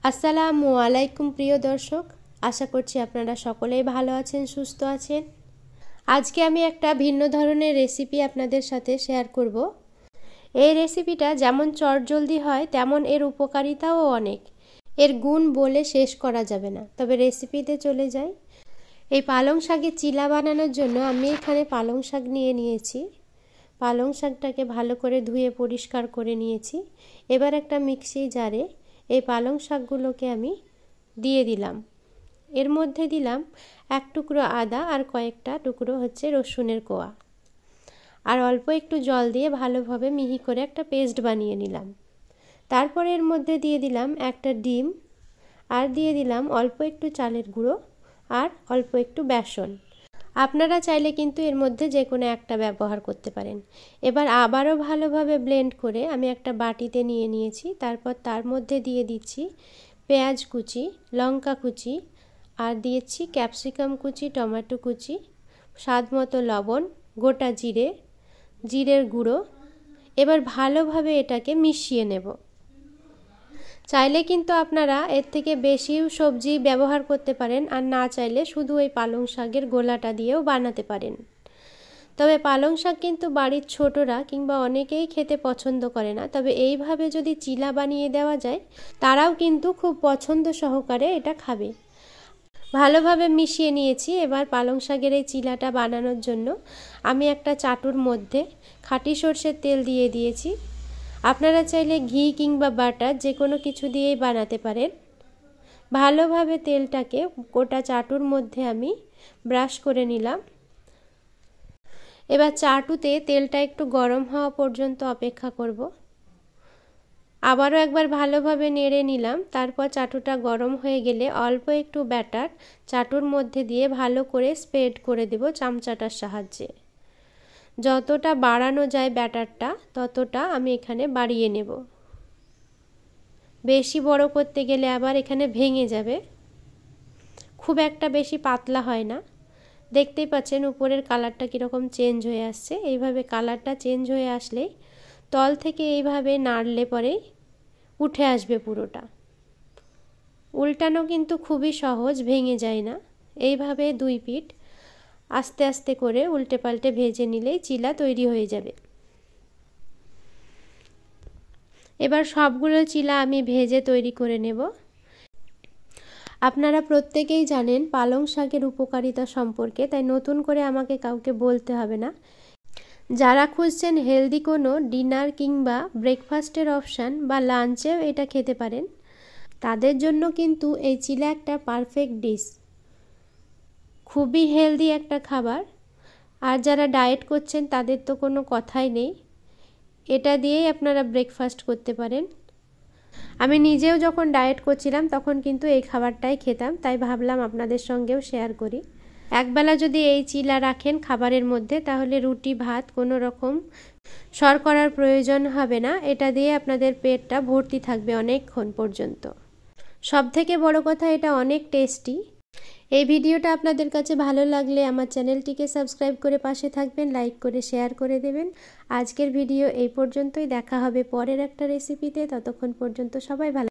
আসসালামু আলাইকুম প্রিয় দর্শক, আশা করছি আপনারা সকলেই ভালো আছেন, সুস্থ আছেন। আজকে আমি একটা ভিন্ন ধরনের রেসিপি আপনাদের সাথে শেয়ার করব। এই রেসিপিটা যেমন চটজলদি হয় তেমন এর উপকারিতাও অনেক। এর গুণ বলে শেষ করা যাবে না। তবে রেসিপিতে চলে যাই। এই পালং শাকের চিলা বানানোর জন্য আমি এখানে পালং শাক নিয়েছি। পালং শাকটাকে ভালো করে ধুয়ে পরিষ্কার করে নিয়েছি। এবার একটা মিক্সি জারে এই পালং শাকগুলোকে আমি দিয়ে দিলাম। এর মধ্যে দিলাম এক টুকরো আদা আর কয়েকটা টুকরো রসুনের কোয়া, আর অল্প একটু জল দিয়ে ভালোভাবে মিহি করে একটা পেস্ট বানিয়ে নিলাম। তারপরে এর মধ্যে দিয়ে দিলাম একটা ডিম, আর দিয়ে দিলাম অল্প একটু চালের গুঁড়ো আর অল্প একটু বেসন। আপনারা চাইলে কিন্তু এর মধ্যে যে কোনো একটা ব্যবহার করতে পারেন। এবার আবারও ভালোভাবে ব্লেন্ড করে আমি একটা বাটিতে নিয়েছি। তারপর তার মধ্যে দিয়ে দিচ্ছি পেঁয়াজ কুচি, লঙ্কা কুচি, আর দিয়েছি ক্যাপসিকাম কুচি, টমেটো কুচি, স্বাদ মতো লবণ, গোটা জিরের গুঁড়ো। এবার ভালোভাবে এটাকে মিশিয়ে নেব। চাইলে কিন্তু আপনারা এর থেকে বেশি সবজি ব্যবহার করতে পারেন, আর না চাইলে শুধু এই পালং শাকের গোলাটা দিয়েও বানাতে পারেন। তবে পালং শাক কিন্তু বাড়ির ছোটরা কিংবা অনেকেই খেতে পছন্দ করে না। তবে এইভাবে যদি চিলা বানিয়ে দেওয়া যায়, তারাও কিন্তু খুব পছন্দ সহকারে এটা খাবে। ভালোভাবে মিশিয়ে নিয়েছি। এবার পালং শাকের এই চিলাটা বানানোর জন্য আমি একটা চাটুর মধ্যে খাঁটি সরষের তেল দিয়ে দিয়েছি। আপনারা চাইলে ঘি কিংবা বাটার যে কোনো কিছু দিয়েই বানাতে পারেন। ভালোভাবে তেলটাকে গোটা চাটুর মধ্যে আমি ব্রাশ করে নিলাম। এবার চাটুতে তেলটা একটু গরম হওয়া পর্যন্ত অপেক্ষা করব। আবারও একবার ভালোভাবে নেড়ে নিলাম। তারপর চাটুটা গরম হয়ে গেলে অল্প একটু ব্যাটার চাটুর মধ্যে দিয়ে ভালো করে স্প্রেড করে দেব চামচাটার সাহায্যে। যতটা বাড়ানো যায় ব্যাটারটা ততটা আমি এখানে বাড়িয়ে নেব। বেশি বড় করতে গেলে আবার এখানে ভেঙে যাবে। খুব একটা বেশি পাতলা হয় না। দেখতেই পাচ্ছেন উপরের কালারটা কীরকম চেঞ্জ হয়ে আসছে। এইভাবে কালারটা চেঞ্জ হয়ে আসলেই তল থেকে এইভাবে নাড়লে পরেই উঠে আসবে পুরোটা। উল্টানো কিন্তু খুবই সহজ, ভেঙে যায় না। এইভাবে দুই পিঠ আস্তে আস্তে করে উল্টে পাল্টে ভেজে নিলেই চিলা তৈরি হয়ে যাবে। এবার সবগুলো চিলা আমি ভেজে তৈরি করে নেব। আপনারা প্রত্যেকেই জানেন পালং শাকের উপকারিতা সম্পর্কে, তাই নতুন করে আমাকে কাউকে বলতে হবে না। যারা খুঁজছেন হেলদি কোনো ডিনার কিংবা ব্রেকফাস্টের অপশান বা লাঞ্চেও এটা খেতে পারেন, তাদের জন্য কিন্তু এই চিলা একটা পারফেক্ট ডিশ। খুবই হেলদি একটা খাবার। আর যারা ডায়েট করছেন তাদের তো কোনো কথাই নেই, এটা দিয়েই আপনারা ব্রেকফাস্ট করতে পারেন। আমি নিজেও যখন ডায়েট করছিলাম তখন কিন্তু এই খাবারটাই খেতাম, তাই ভাবলাম আপনাদের সঙ্গেও শেয়ার করি। একবেলা যদি এই চিলা রাখেন খাবারের মধ্যে, তাহলে রুটি ভাত কোনো রকম শর্করার প্রয়োজন হবে না। এটা দিয়ে আপনাদের পেটটা ভর্তি থাকবে অনেকক্ষণ পর্যন্ত। সবথেকে বড় কথা, এটা অনেক টেস্টি। এই ভিডিওটা আপনাদের কাছে ভালো লাগলে আমার চ্যানেলটিকে সাবস্ক্রাইব করে পাশে থাকবেন, লাইক করে শেয়ার করে দেবেন। আজকের ভিডিও এই পর্যন্তই। দেখা হবে পরের একটা রেসিপিতে। ততক্ষণ পর্যন্ত সবাই ভালো